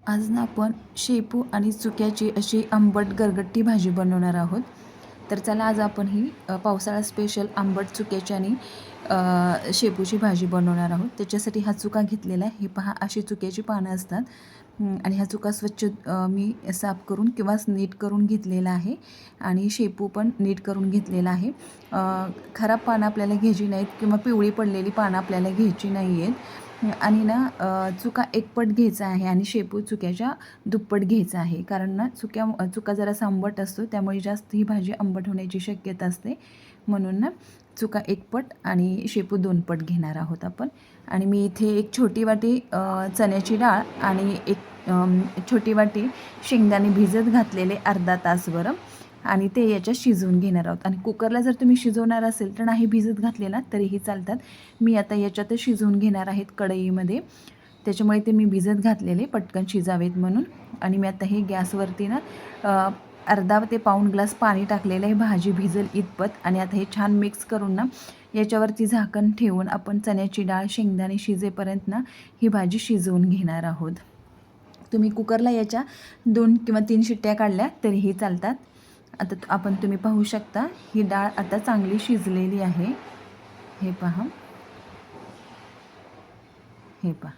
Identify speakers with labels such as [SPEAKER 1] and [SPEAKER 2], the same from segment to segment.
[SPEAKER 1] आज ना आपण शेपू आणि चुक्याची अशी आंबट गरगट्टी भाजी बनवणार आहोत. तर चला आज आपण ही पावसाळा स्पेशल आंबट चुक्याची आणि शेपूची भाजी बनवणार आहोत. त्याच्यासाठी हा चुका घेतलेला आहे. हे पहा अशी चुक्याची पानं असतात. आणि हा चुका स्वच्छ मी साफ करून किंवा नीट करून घेतलेला आहे आणि शेपू पण नीट करून घेतलेला आहे. खराब पानं आपल्याला घ्यायची नाहीत किंवा पिवळी पडलेली पानं आपल्याला घ्यायची नाही आहेत. आणि ना चुका एकपट घ्यायचा आहे आणि शेपू चुक्याच्या दुप्पट घ्यायचा आहे. कारण ना चुका जरासा आंबट असतो, त्यामुळे जास्त ही भाजी आंबट होण्याची शक्यता असते. म्हणून ना चुका एकपट आणि शेपू दोनपट घेणार आहोत आपण. आणि मी इथे एक छोटी वाटी चण्याची डाळ आणि एक छोटी वाटी शेंगदाणे भिजत घातलेले अर्धा तासभर आणि ते याच्यात शिजवून घेणार आहोत. आणि कुकरला जर तुम्ही शिजवणार असेल तर नाही भिजत घातलेला तरीही चालतात. मी आता याच्यातच शिजवून घेणार आहेत कढईमध्ये, त्याच्यामुळे ते मी भिजत घातलेले पटकन शिजावेत म्हणून. आणि मी आता हे गॅसवरती ना अर्धा ते पाऊण ग्लास पाणी टाकलेलं आहे भाजी भिजल इतपत. आणि आता हे छान मिक्स करून ना याच्यावरती झाकण ठेवून आपण चण्याची डाळ शेंगदाणे शिजेपर्यंत ना ही भाजी शिजवून घेणार आहोत. तुम्ही कुकरला याच्या 2 किंवा 3 शिट्ट्या काढल्या तरीही चालतात. आता आपण तुम्ही पाहू शकता ही डाळ आता चांगली शिजलेली आहे. हे पहा, हे पहा.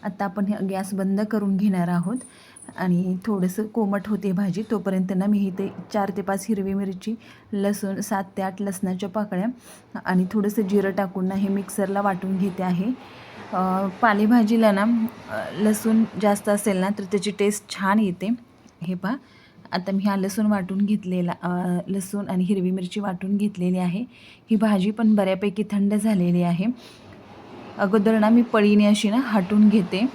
[SPEAKER 1] आता आपण गॅस बंद करून घेणार आहोत आणि थोडंसं कोमट होते भाजी तोपर्यंत ना मी इथे 4 ते 5 हिरवी मिरची, लसूण 7 ते 8 लसणाच्या पाकळ्या आणि थोडंसं जिरं टाकून ना हे मिक्सरला वाटून घेते आहे. पालेभाजीला ना लसूण जास्त असेल ना तर त्याची टेस्ट छान येते. हे पहा, आता मी हा लसूण वाटून घेतलेला लसूण आणि हिरवी मिरची वाटून घेतलेली आहे. ही भाजी पण बऱ्यापैकी थंड झालेली आहे. अगोदर ना मी पळीने अशी ना हटून घेते.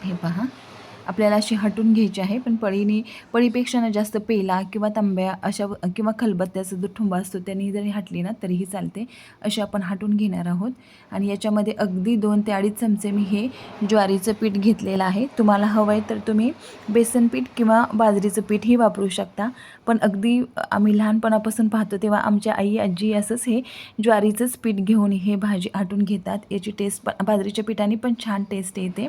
[SPEAKER 1] हे पहा, आपल्याला अशी हटून घ्यायची आहे, पण पळीपेक्षा ना जास्त पेला किंवा तांब्या अशा किंवा खलबत्त्याचा जो ठुंबा असतो त्याने जरी हटली ना तरीही चालते. अशी आपण हटून घेणार आहोत. आणि याच्यामध्ये अगदी 2 ते 2.5 चमचे मी हे ज्वारीचं पीठ घेतलेलं आहे. तुम्हाला हवं आहे तर तुम्ही बेसन पीठ किंवा बाजरीचं पीठही वापरू शकता. पण अगदी आम्ही लहानपणापासून पाहतो तेव्हा आमच्या आई आजी असंच हे ज्वारीचंच पीठ घेऊन हे भाजी हटून घेतात. याची टेस्ट बाजरीच्या पिठाने पण छान टेस्ट येते.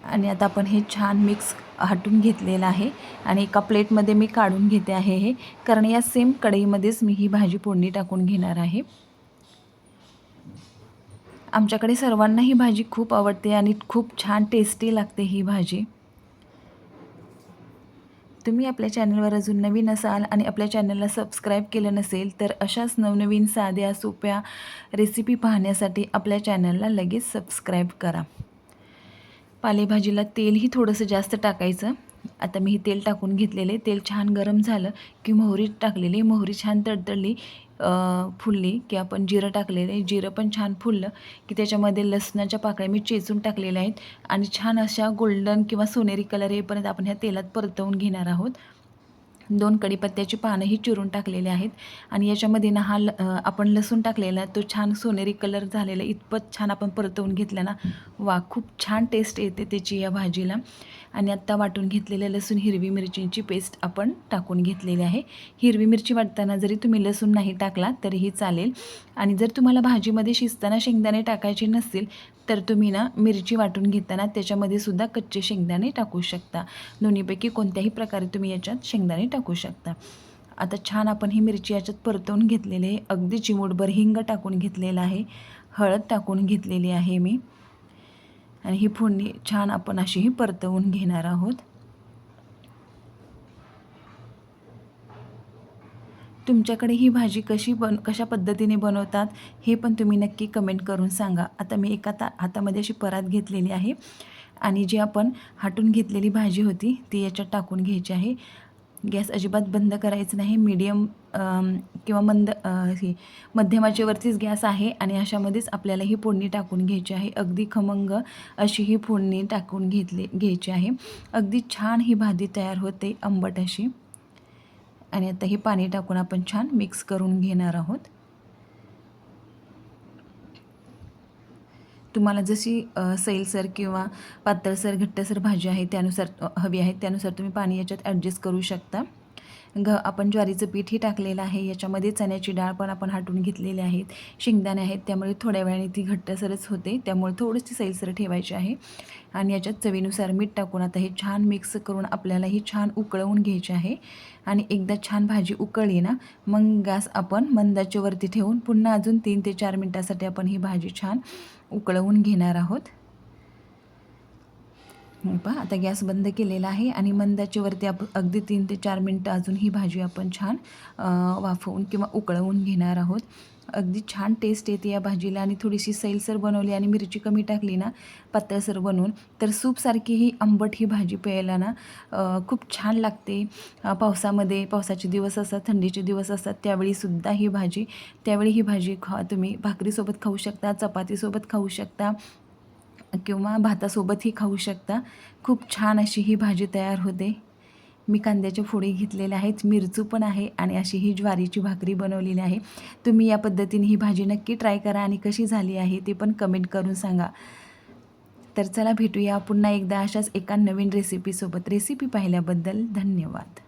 [SPEAKER 1] आणि आता आपण हे छान मिक्स हटून घेतलेलं आहे आणि एका प्लेटमध्ये मी काढून घेते आहे हे, कारण या सेम कढईमध्येच मी ही भाजी फोडणी टाकून घेणार आहे. आमच्याकडे सर्वांना ही भाजी खूप आवडते आणि खूप छान टेस्टी लागते ही भाजी. तुम्ही आपल्या चॅनलवर अजून नवीन असाल आणि आपल्या चॅनलला सबस्क्राईब केलं नसेल तर अशाच नवनवीन साध्या सोप्या रेसिपी पाहण्यासाठी आपल्या चॅनलला लगेच सबस्क्राईब करा. पालेभाजीला तेलही थोडंसं जास्त टाकायचं. आता मी हे तेल टाकून घेतलेले. तेल छान गरम झालं की मोहरी टाकलेली. मोहरी छान तडतडली फुलली की आपण जिरं टाकलेले. जिरं पण छान फुललं की त्याच्यामध्ये लसणाच्या पाकळ्या मी चेचून टाकलेल्या आहेत आणि छान अशा गोल्डन किंवा सोनेरी कलर येईपर्यंत आपण ह्या तेलात परतवून घेणार आहोत. 2 कढीपत्त्याची पानंही चिरून टाकलेले आहेत. आणि याच्यामध्ये ना आपण लसूण टाकलेला तो छान सोनेरी कलर झालेला इतपत छान आपण परतवून घेतला ना, वा खूप छान टेस्ट येते त्याची या भाजीला. आणि आत्ता वाटून घेतलेल्या लसूण हिरवी मिरचीची पेस्ट आपण टाकून घेतलेली आहे. हिरवी मिरची वाटताना जरी तुम्ही लसूण नाही टाकला तरीही चालेल. आणि जर तुम्हाला भाजीमध्ये शिजताना शेंगदाणे टाकायचे नसतील तर तुम्ही ना मिरची वाटून घेताना त्याच्यामध्ये सुद्धा कच्चे शेंगदाणे टाकू शकता. दोन्हीपैकी कोणत्याही प्रकारे तुम्ही याच्यात शेंगदाणे टाकू शकता. आता छान आपण ही मिरची याच्यात परतवून घेतलेली आहे. अगदी चिमूटभर हिंग टाकून घेतलेला आहे. हळद टाकून घेतलेली आहे मी. आणि ही फोडणी छान आपण अशीही परतवून घेणार आहोत. तुमच्याकडे ही भाजी कशा पद्धतीने बनवतात हे पण तुम्ही नक्की कमेंट करून सांगा. आता मी एका हातामध्ये अशी परात घेतलेली आहे आणि जी आपण हटून घेतलेली भाजी होती ती याच्यात टाकून घ्यायची आहे. गॅस अजिबात बंद करायचं नाही. मीडियम किंवा मध्यम आचेवरतीच गॅस आहे आणि अशामध्येच आपल्याला ही फोडणी टाकून घ्यायची आहे. अगदी खमंग अशी ही फोडणी टाकून घ्यायची आहे. अगदी छान ही भाजी तयार होते आंबट अशी. आणि आता हे पाणी टाकून आपण छान मिक्स करून घेणार आहोत. तुम्हाला जशी सैलसर किंवा पातळसर घट्टसर भाजी आहे त्यानुसार हवी आहे त्यानुसार तुम्ही पाणी याच्यात ॲडजस्ट करू शकता. आपण ज्वारीचं पीठही टाकलेलं आहे, याच्यामध्ये चण्याची डाळ पण आपण हाटून घेतलेली आहेत, शेंगदाणे आहेत, त्यामुळे थोड्या वेळाने ती घट्टसरच होते, त्यामुळे थोडीशी सैलसर ठेवायची आहे. आणि याच्यात चवीनुसार मीठ टाकून आता हे छान मिक्स करून आपल्याला ही छान उकळवून घ्यायची आहे. आणि एकदा छान भाजी उकळली ना, मग गॅस आपण मंदाच्या वरती ठेवून पुन्हा अजून 3 ते 4 मिनटासाठी आपण ही भाजी छान उकळवून घेणार आहोत. पहा आता गॅस बंद केलेला आहे आणि मंदाच्या वरती आपण अगदी 3 ते 4 मिनटं अजून ही भाजी आपण छान वाफवून किंवा उकळवून घेणार आहोत. अगदी छान टेस्ट येते या भाजीला आणि थोडीशी सैलसर बनवली आणि मिरची कमी टाकली ना पातळसर बनवून, तर सूपसारखी ही आंबट ही भाजी प्यायला ना खूप छान लागते. पावसामध्ये पावसाचे दिवस असतात, थंडीचे दिवस असतात, त्यावेळीसुद्धा ही भाजी तुम्ही भाकरीसोबत खाऊ शकता, चपातीसोबत खाऊ शकता किंवा भातासोबतही खाऊ शकता. खूप छान अशी ही भाजी तयार होते. मी कांद्याच्या फोडी घेतलेल्या आहेत, मिरचू पण आहे आणि अशी ही ज्वारीची भाकरी बनवलेली आहे. तुम्ही या पद्धतीने ही भाजी नक्की ट्राय करा आणि कशी झाली आहे ते पण कमेंट करून सांगा. तर चला भेटूया पुन्हा एकदा अशाच एका नवीन रेसिपीसोबत. रेसिपी पाहिल्याबद्दल धन्यवाद.